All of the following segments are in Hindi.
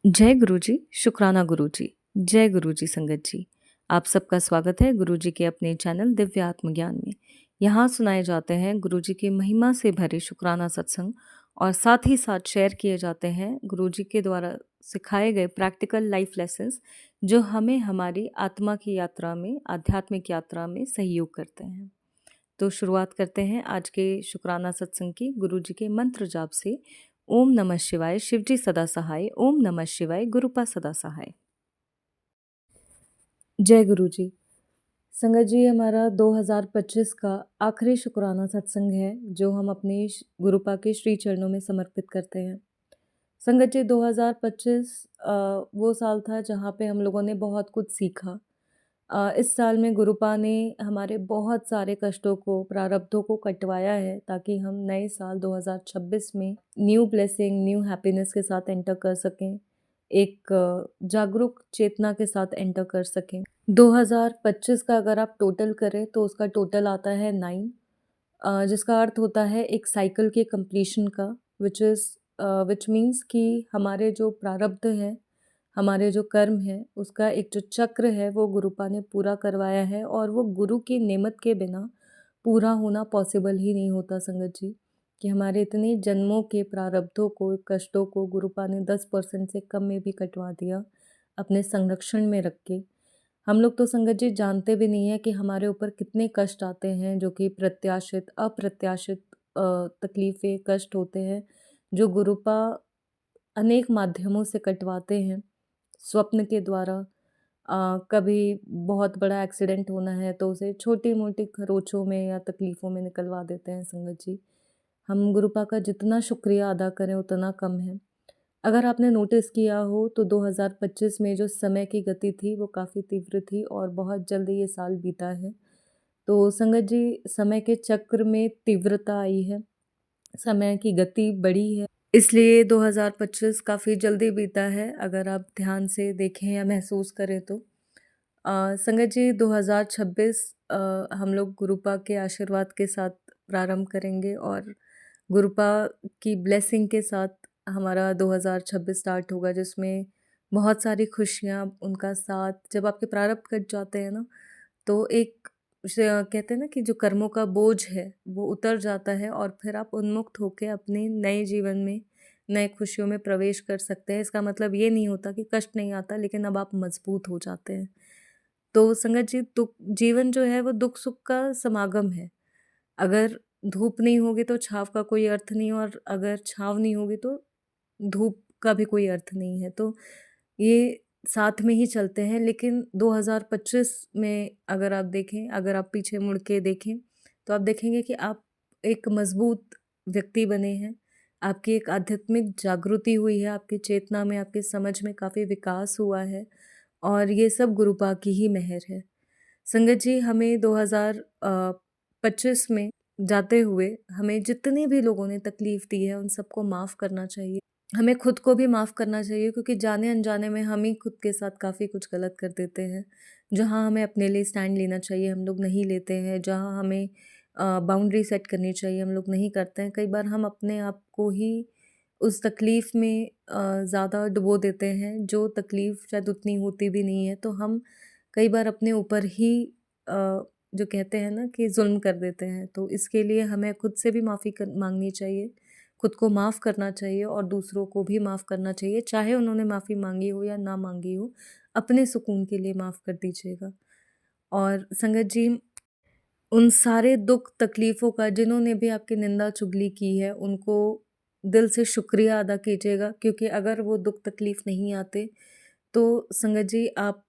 जय गुरु जी, शुक्राना गुरु जी। जय गुरु जी संगत जी। आप सबका स्वागत है गुरु जी के अपने चैनल दिव्य आत्मज्ञान में। यहाँ सुनाए जाते हैं गुरु जी की महिमा से भरे शुक्राना सत्संग और साथ ही साथ शेयर किए जाते हैं गुरु जी के द्वारा सिखाए गए प्रैक्टिकल लाइफ लेसन्स जो हमें हमारी आत्मा की यात्रा में, आध्यात्मिक यात्रा में सहयोग करते हैं। तो शुरुआत करते हैं आज के शुक्राना सत्संग की गुरु जी के मंत्र जाप से। ओम नमः शिवाय, शिवजी सदा सहाय। ओम नमः शिवाय, गुरुपा सदा सहाय। जय गुरु जी। संगत जी, हमारा 2025 का आखिरी शुक्राना सत्संग है जो हम अपने गुरुपा के श्री चरणों में समर्पित करते हैं। संगत जी, 2025 वो साल था जहाँ पे हम लोगों ने बहुत कुछ सीखा। इस साल में गुरुपा ने हमारे बहुत सारे कष्टों को, प्रारब्धों को कटवाया है ताकि हम नए साल 2026 में न्यू ब्लेसिंग, न्यू हैप्पीनेस के साथ एंटर कर सकें, एक जागरूक चेतना के साथ एंटर कर सकें। 2025 का अगर आप टोटल करें तो उसका टोटल आता है 9, जिसका अर्थ होता है एक साइकिल के कंप्लीशन का, विच मीन्स कि हमारे जो प्रारब्ध हैं, हमारे जो कर्म है, उसका एक जो चक्र है वो गुरुपा ने पूरा करवाया है और वो गुरु की नेमत के बिना पूरा होना पॉसिबल ही नहीं होता संगत जी। कि हमारे इतने जन्मों के प्रारब्धों को, कष्टों को गुरुपा ने 10% से कम में भी कटवा दिया अपने संरक्षण में रख के। हम लोग तो संगत जी जानते भी नहीं है कि हमारे ऊपर कितने कष्ट आते हैं जो कि प्रत्याशित, अप्रत्याशित तकलीफ़ें, कष्ट होते हैं जो गुरुपा अनेक माध्यमों से कटवाते हैं। स्वप्न के द्वारा, कभी बहुत बड़ा एक्सीडेंट होना है तो उसे छोटी-मोटी खरोंचों में या तकलीफ़ों में निकलवा देते हैं संगत जी। हम गुरुपा का जितना शुक्रिया अदा करें उतना कम है। अगर आपने नोटिस किया हो तो 2025 में जो समय की गति थी वो काफ़ी तीव्र थी और बहुत जल्दी ये साल बीता है। तो संगत जी, समय के चक्र में तीव्रता आई है, समय की गति बढ़ी है, इसलिए 2025 काफ़ी जल्दी बीता है अगर आप ध्यान से देखें या महसूस करें तो। संगत जी, 2026 हम लोग गुरुपा के आशीर्वाद के साथ प्रारंभ करेंगे और गुरुपा की ब्लेसिंग के साथ हमारा 2026 स्टार्ट होगा, जिसमें बहुत सारी खुशियाँ, उनका साथ। जब आपके प्रारब्ध कट जाते हैं ना तो एक कहते हैं ना कि जो कर्मों का बोझ है वो उतर जाता है और फिर आप उन्मुक्त होकर अपने नए जीवन में, नए खुशियों में प्रवेश कर सकते हैं। इसका मतलब ये नहीं होता कि कष्ट नहीं आता, लेकिन अब आप मजबूत हो जाते हैं। तो संगत जी, जीवन जो है वो दुख सुख का समागम है। अगर धूप नहीं होगी तो छाँव का कोई अर्थ नहीं, और अगर छाँव नहीं होगी तो धूप का भी कोई अर्थ नहीं है। तो ये साथ में ही चलते हैं। लेकिन 2025 में अगर आप देखें, अगर आप पीछे मुड़ के देखें तो आप देखेंगे कि आप एक मजबूत व्यक्ति बने हैं। आपकी एक आध्यात्मिक जागृति हुई है, आपकी चेतना में, आपकी समझ में काफ़ी विकास हुआ है और ये सब गुरुपा की ही मेहर है। संगत जी, हमें 2025 में जाते हुए हमें जितने भी लोगों ने तकलीफ़ दी है उन सबको माफ़ करना चाहिए। हमें खुद को भी माफ़ करना चाहिए क्योंकि जाने-अनजाने में हम ही खुद के साथ काफ़ी कुछ गलत कर देते हैं। जहाँ हमें अपने लिए स्टैंड लेना चाहिए हम लोग नहीं लेते हैं, जहाँ हमें बाउंड्री सेट करनी चाहिए हम लोग नहीं करते हैं। कई बार हम अपने आप को ही उस तकलीफ़ में ज़्यादा डुबो देते हैं, जो तकलीफ़ शायद उतनी होती भी नहीं है। तो हम कई बार अपने ऊपर ही जो कहते हैं ना कि ज़ुल्म कर देते हैं। तो इसके लिए हमें खुद से भी माफ़ी मांगनी चाहिए, खुद को माफ़ करना चाहिए और दूसरों को भी माफ़ करना चाहिए, चाहे उन्होंने माफ़ी मांगी हो या ना मांगी हो। अपने सुकून के लिए माफ़ कर दीजिएगा। और संगत जी, उन सारे दुख तकलीफ़ों का, जिन्होंने भी आपकी निंदा चुगली की है, उनको दिल से शुक्रिया अदा कीजिएगा, क्योंकि अगर वो दुख तकलीफ़ नहीं आते तो संगत जी आप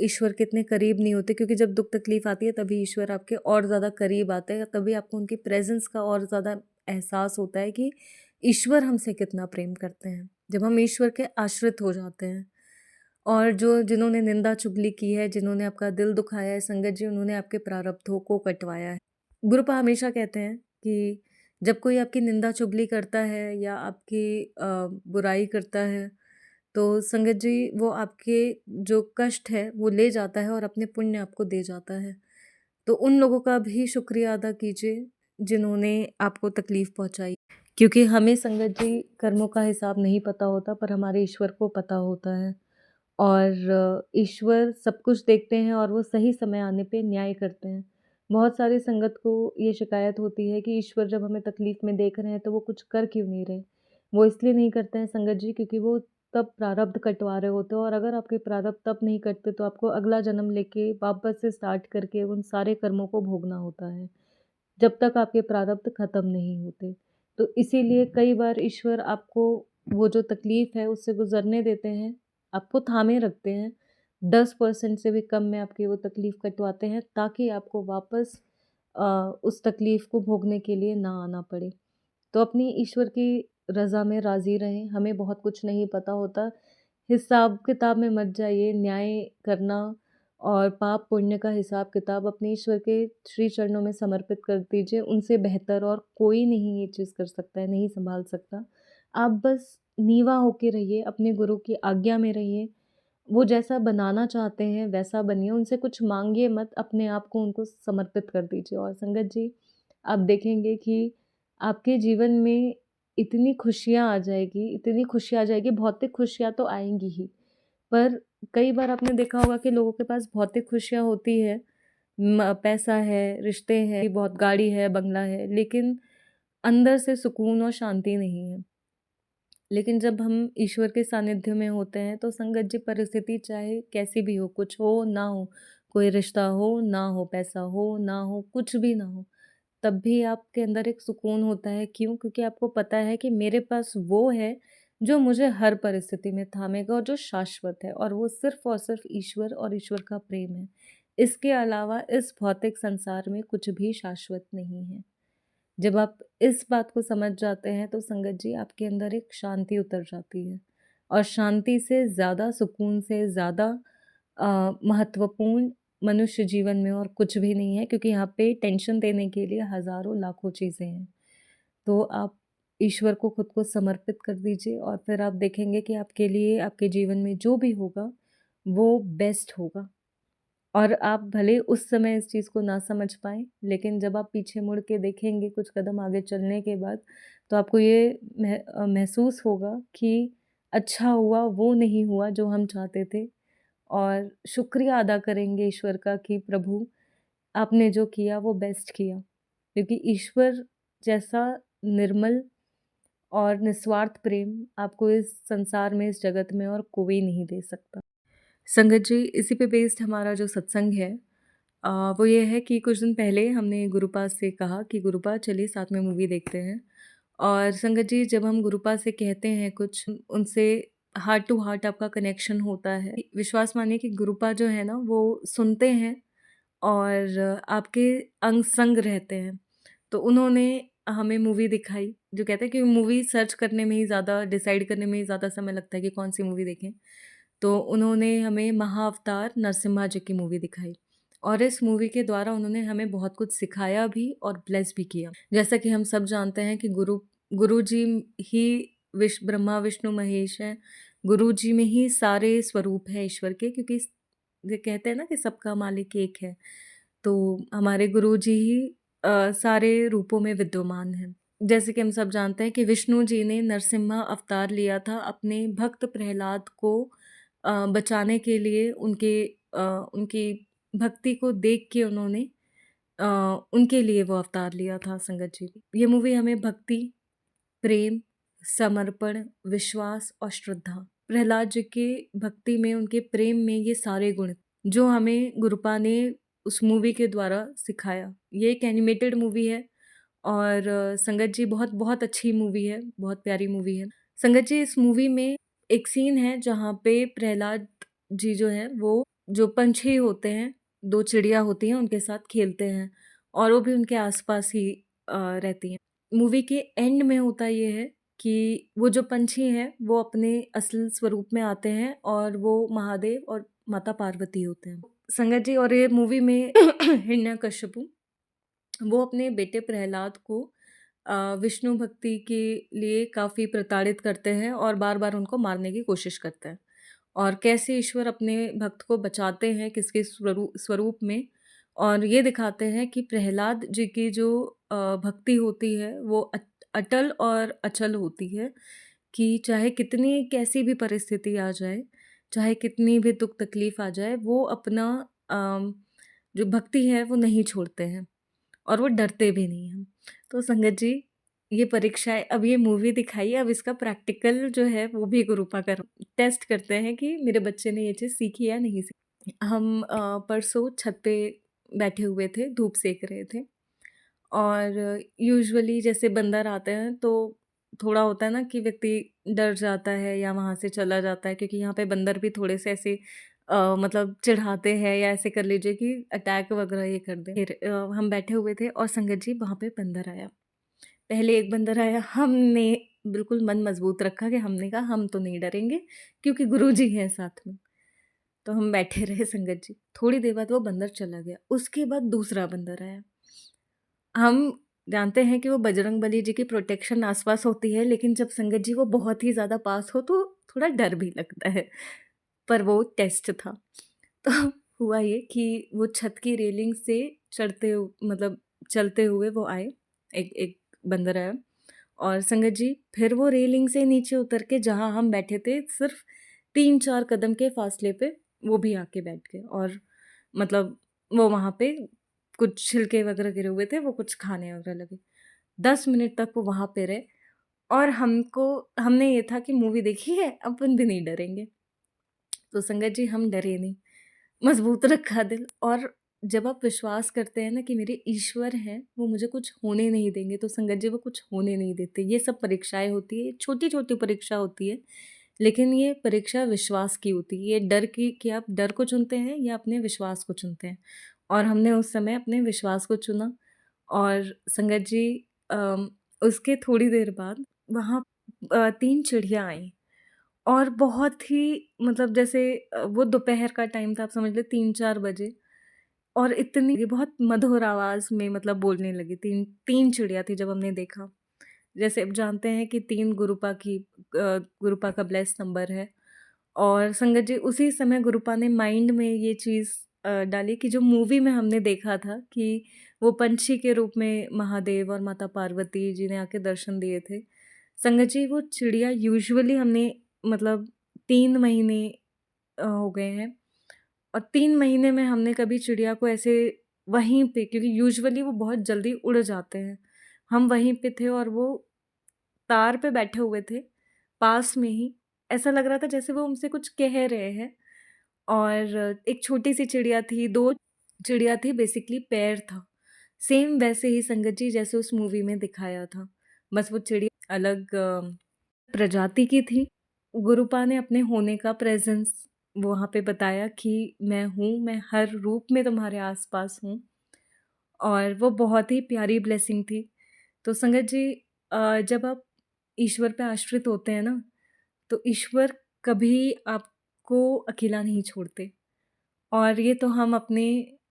ईश्वर के इतने करीब नहीं होते, क्योंकि जब दुख तकलीफ़ आती है तभी ईश्वर आपके और ज़्यादा करीब आते हैं, तभी आपको उनकी प्रेज़ेंस का और ज़्यादा एहसास होता है कि ईश्वर हमसे कितना प्रेम करते हैं, जब हम ईश्वर के आश्रित हो जाते हैं। और जिन्होंने निंदा चुगली की है, जिन्होंने आपका दिल दुखाया है संगत जी, उन्होंने आपके प्रारब्धों को कटवाया है। गुरुपा हमेशा कहते हैं कि जब कोई आपकी निंदा चुगली करता है या आपकी बुराई करता है तो संगत जी वो आपके जो कष्ट है वो ले जाता है और अपने पुण्य आपको दे जाता है। तो उन लोगों का भी शुक्रिया अदा कीजिए जिन्होंने आपको तकलीफ़ पहुँचाई। क्योंकि हमें संगत जी कर्मों का हिसाब नहीं पता होता, पर हमारे ईश्वर को पता होता है। और ईश्वर सब कुछ देखते हैं और वो सही समय आने पे न्याय करते हैं। बहुत सारी संगत को ये शिकायत होती है कि ईश्वर जब हमें तकलीफ़ में देख रहे हैं तो वो कुछ कर क्यों नहीं रहे? वो इसलिए नहीं करते हैं संगत जी, क्योंकि वो तब प्रारब्ध कटवा रहे होते हो, और अगर आपके प्रारब्ध तब नहीं कटते तो आपको अगला जन्म लेके वापस से स्टार्ट करके उन सारे कर्मों को भोगना होता है, जब तक आपके प्रारब्ध खत्म नहीं होते। तो इसीलिए कई बार ईश्वर आपको वो जो तकलीफ़ है उससे गुज़रने देते हैं, आपको थामे रखते हैं। 10% से भी कम में आपकी वो तकलीफ़ कटवाते हैं, ताकि आपको वापस उस तकलीफ़ को भोगने के लिए ना आना पड़े। तो अपनी ईश्वर की रज़ा में राज़ी रहें, हमें बहुत कुछ नहीं पता होता। हिसाब-किताब में मत जाइए, न्याय करना और पाप-पुण्य का हिसाब-किताब अपने ईश्वर के श्री चरणों में समर्पित कर दीजिए। उनसे बेहतर और कोई नहीं ये चीज़ कर सकता है, नहीं सँभाल सकता। आप बस नीवा होके रहिए, अपने गुरु की आज्ञा में रहिए। वो जैसा बनाना चाहते हैं वैसा बनिए, उनसे कुछ माँगिए मत, अपने आप को उनको समर्पित कर दीजिए। और संगत जी, आप देखेंगे कि आपके जीवन में इतनी खुशियाँ आ जाएगी, इतनी खुशियाँ आ जाएगी, भौतिक खुशियाँ तो आएँगी ही, पर कई बार आपने देखा होगा कि लोगों के पास भौतिक खुशियाँ होती है, पैसा है, रिश्ते हैं, बहुत गाड़ी है, बंगला है, लेकिन अंदर से सुकून और शांति नहीं है। लेकिन जब हम ईश्वर के सानिध्य में होते हैं तो संगत जी, परिस्थिति चाहे कैसी भी हो, कुछ हो ना हो, कोई रिश्ता हो ना हो, पैसा हो ना हो, कुछ भी ना हो, तब भी आपके अंदर एक सुकून होता है। क्यों? क्योंकि आपको पता है कि मेरे पास वो है जो मुझे हर परिस्थिति में थामेगा और जो शाश्वत है, और वो सिर्फ़ और सिर्फ़ ईश्वर और ईश्वर का प्रेम है। इसके अलावा इस भौतिक संसार में कुछ भी शाश्वत नहीं है। जब आप इस बात को समझ जाते हैं तो संगत जी, आपके अंदर एक शांति उतर जाती है, और शांति से ज़्यादा, सुकून से ज़्यादा महत्वपूर्ण मनुष्य जीवन में और कुछ भी नहीं है, क्योंकि यहाँ पे टेंशन देने के लिए हज़ारों लाखों चीज़ें हैं। तो आप ईश्वर को खुद को समर्पित कर दीजिए, और फिर आप देखेंगे कि आपके लिए आपके जीवन में जो भी होगा वो बेस्ट होगा। और आप भले उस समय इस चीज़ को ना समझ पाएँ, लेकिन जब आप पीछे मुड़ के देखेंगे कुछ कदम आगे चलने के बाद, तो आपको ये महसूस होगा कि अच्छा हुआ वो नहीं हुआ जो हम चाहते थे, और शुक्रिया अदा करेंगे ईश्वर का कि प्रभु, आपने जो किया वो बेस्ट किया। क्योंकि ईश्वर जैसा निर्मल और निस्वार्थ प्रेम आपको इस संसार में, इस जगत में और कोई नहीं दे सकता। संगत जी, इसी पे बेस्ड हमारा जो सत्संग है, वो ये है कि कुछ दिन पहले हमने गुरुपा से कहा कि गुरुपा चलिए साथ में मूवी देखते हैं। और संगत जी, जब हम गुरुपा से कहते हैं कुछ, उनसे हार्ट टू हार्ट आपका कनेक्शन होता है। विश्वास मानिए कि गुरुपा जो है ना, वो सुनते हैं और आपके अंग संग रहते हैं। तो उन्होंने हमें मूवी दिखाई, जो कहते हैं कि मूवी सर्च करने में ही ज़्यादा, डिसाइड करने में ही ज़्यादा समय लगता है कि कौन सी मूवी देखें। तो उन्होंने हमें महाअवतार नरसिम्हा जी की मूवी दिखाई, और इस मूवी के द्वारा उन्होंने हमें बहुत कुछ सिखाया भी और ब्लेस भी किया। जैसा कि हम सब जानते हैं कि गुरु जी ही ब्रह्मा विष्णु महेश हैं। गुरु जी में ही सारे स्वरूप हैं ईश्वर के, क्योंकि ये कहते हैं ना कि सबका मालिक एक है। तो हमारे गुरु जी ही सारे रूपों में विद्यमान हैं। जैसे कि हम सब जानते हैं कि विष्णु जी ने नरसिम्हा अवतार लिया था अपने भक्त प्रहलाद को बचाने के लिए। उनकी भक्ति को देख के उन्होंने अ, उनके लिए वो अवतार लिया था संगत जी। ये मूवी हमें भक्ति, प्रेम, समर्पण, विश्वास और श्रद्धा, प्रहलाद जी के भक्ति में, उनके प्रेम में, ये सारे गुण जो हमें गुरुपा ने उस मूवी के द्वारा सिखाया। ये एक एनिमेटेड मूवी है, और संगत जी, बहुत बहुत अच्छी मूवी है, बहुत प्यारी मूवी है। संगत जी, इस मूवी में एक सीन है जहाँ पे प्रहलाद जी जो हैं, वो जो पंछी होते हैं, 2 चिड़िया होती हैं, उनके साथ खेलते हैं, और वो भी उनके आस-पास ही रहती हैं। मूवी के एंड में होता ये है कि वो जो पंछी हैं, वो अपने असल स्वरूप में आते हैं, और वो महादेव और माता पार्वती होते हैं। संगत जी, और ये मूवी में हिरण्यकश्यपु, वो अपने बेटे प्रहलाद को विष्णु भक्ति के लिए काफ़ी प्रताड़ित करते हैं और बार-बार उनको मारने की कोशिश करते हैं। और कैसे ईश्वर अपने भक्त को बचाते हैं, किसके स्वरूप में, और ये दिखाते हैं कि प्रहलाद जी की जो भक्ति होती है वो अटल और अचल होती है कि चाहे कितनी कैसी भी परिस्थिति आ जाए, चाहे कितनी भी दुःख तकलीफ़ आ जाए, वो अपना जो भक्ति है वो नहीं छोड़ते हैं और वो डरते भी नहीं हैं। तो संगत जी, ये परीक्षाएँ अब ये मूवी दिखाई, अब इसका प्रैक्टिकल जो है वो भी गुरुपा कर टेस्ट करते हैं कि मेरे बच्चे ने ये चीज़ सीखी या नहीं सीखी। हम परसों छत पे बैठे हुए थे, धूप सेक रहे थे और यूजुअली जैसे बंदर आते हैं तो थोड़ा होता है ना कि व्यक्ति डर जाता है या वहाँ से चला जाता है, क्योंकि यहाँ पे बंदर भी थोड़े से ऐसे मतलब चिढ़ाते हैं या ऐसे कर लीजिए कि अटैक वगैरह ये कर दें। फिर हम बैठे हुए थे और संगत जी वहाँ पे बंदर आया। पहले एक बंदर आया, हमने बिल्कुल मन मजबूत रखा कि हमने कहा हम तो नहीं डरेंगे क्योंकि गुरुजी हैं साथ में। तो हम बैठे रहे संगत जी। थोड़ी देर बाद वो बंदर चला गया। उसके बाद दूसरा बंदर आया। हम जानते हैं कि वो बजरंगबली जी की प्रोटेक्शन आस-पास होती है, लेकिन जब संगत जी वो बहुत ही ज़्यादा पास हो तो थोड़ा डर भी लगता है। पर वो टेस्ट था। तो हुआ ये कि वो छत की रेलिंग से मतलब चलते हुए वो आए, एक एक बंदर आया और संगत जी फिर वो रेलिंग से नीचे उतर के जहाँ हम बैठे थे सिर्फ़ 3-4 कदम के फ़ासले पे वो भी आके बैठ गए और मतलब वो वहाँ पे कुछ छिलके वगैरह गिरे हुए थे, वो कुछ खाने वगैरह लगे। 10 मिनट तक वो वहाँ पे रहे और हमने ये था कि मूवी देखी है, अपन भी नहीं डरेंगे। तो संगत जी हम डरे नहीं, मज़बूत रखा दिल और जब आप विश्वास करते हैं ना कि मेरे ईश्वर हैं, वो मुझे कुछ होने नहीं देंगे, तो संगत जी वो कुछ होने नहीं देते। ये सब परीक्षाएँ होती हैं, छोटी-छोटी परीक्षा होती है, लेकिन ये परीक्षा विश्वास की होती है। ये डर की कि आप डर को चुनते हैं या अपने विश्वास को चुनते हैं। और हमने उस समय अपने विश्वास को चुना और संगत जी अम, उसके थोड़ी देर बाद वहाँ 3 चिड़िया आईं और बहुत ही मतलब जैसे वो दोपहर का टाइम था, आप समझ लें 3-4 बजे और इतनी ये बहुत मधुर आवाज़ में मतलब बोलने लगी। 3 चिड़िया थी जब हमने देखा। जैसे अब जानते हैं कि 3 गुरुपा का ब्लेस नंबर है और संगत जी उसी समय गुरुपा ने माइंड में ये चीज़ डाली कि जो मूवी में हमने देखा था कि वो पंछी के रूप में महादेव और माता पार्वती जी ने आके दर्शन दिए थे। संगत जी वो चिड़िया यूजुअली हमने मतलब 3 महीने हो गए हैं और 3 महीने में हमने कभी चिड़िया को ऐसे वहीं पे, क्योंकि यूजुअली वो बहुत जल्दी उड़ जाते हैं। हम वहीं पे थे और वो तार पे बैठे हुए थे, पास में ही। ऐसा लग रहा था जैसे वो हमसे कुछ कह रहे हैं और एक छोटी-सी चिड़िया थी, 2 चिड़िया थी, बेसिकली पेयर था। सेम वैसे ही संगत जी जैसे उस मूवी में दिखाया था। बस वो चिड़िया अलग प्रजाति की थी। गुरुपा ने अपने होने का प्रेज़ेंस वहाँ पे बताया कि मैं हूँ, मैं हर रूप में तुम्हारे आस-पास हूँ और वो बहुत ही प्यारी ब्लेसिंग थी। तो संगत जी जब आप ईश्वर पे आश्रित होते हैं ना, तो ईश्वर कभी आपको अकेला नहीं छोड़ते और ये तो हम अपने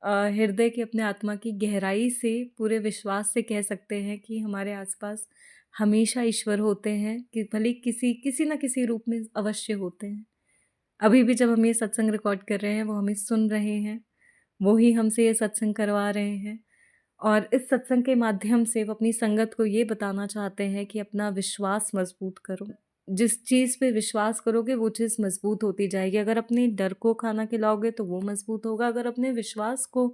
हृदय की, अपने आत्मा की गहराई से पूरे विश्वास से कह सकते हैं कि हमारे आस-पास हमेशा ईश्वर होते हैं कि भले किसी न किसी रूप में अवश्य होते हैं। अभी भी जब हम ये सत्संग रिकॉर्ड कर रहे हैं, वो हमें सुन रहे हैं, वो ही हमसे ये सत्संग करवा रहे हैं और इस सत्संग के माध्यम से वो अपनी संगत को ये बताना चाहते हैं कि अपना विश्वास मज़बूत करो। जिस चीज़ पे विश्वास करोगे वो चीज़ मज़बूत होती जाएगी। अगर अपने डर को खाना खिलाओगे तो वो मज़बूत होगा, अगर अपने विश्वास को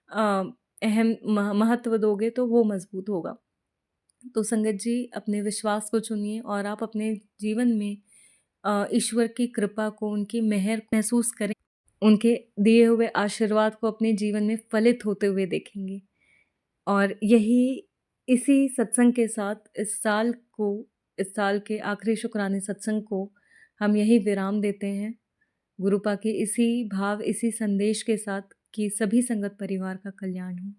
अहम महत्व दोगे तो वो मज़बूत होगा। तो संगत जी अपने विश्वास को चुनिए और आप अपने जीवन में ईश्वर की कृपा को, उनकी मेहर महसूस करें। उनके दिए हुए आशीर्वाद को अपने जीवन में फलित होते हुए देखेंगे। और इसी सत्संग के साथ इस साल के आखिरी शुक्राने सत्संग को हम यही विराम देते हैं। गुरुपा के इसी भाव, इसी संदेश के साथ कि सभी संगत परिवार का कल्याण हो।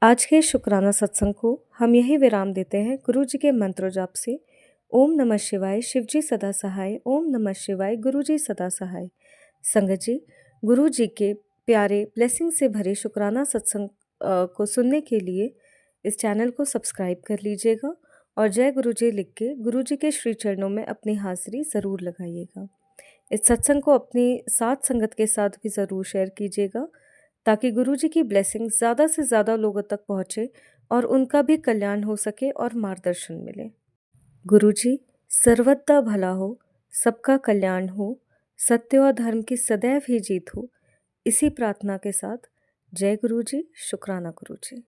आज के शुक्राना सत्संग को हम यही विराम देते हैं गुरु जी के मंत्र जाप से। ओम नमः शिवाय, शिवजी सदा सहाय। ओम नमः शिवाय, गुरु जी सदा सहाय। संगत जी, गुरु जी के प्यारे ब्लेसिंग से भरे शुक्राना सत्संग को सुनने के लिए इस चैनल को सब्सक्राइब कर लीजिएगा और जय गुरु जी लिख के गुरु जी के श्री चरणों में अपनी हाजिरी ज़रूर लगाइएगा। इस सत्संग को अपनी साथ संगत के साथ भी ज़रूर शेयर कीजिएगा ताकि गुरु जी की ब्लेसिंग ज़्यादा से ज़्यादा लोगों तक पहुँचे और उनका भी कल्याण हो सके और मार्गदर्शन मिले। गुरुजी, सर्वदा भला हो, सबका कल्याण हो, सत्य और धर्म की सदैव ही जीत हो, इसी प्रार्थना के साथ जय गुरुजी, शुक्राना गुरुजी।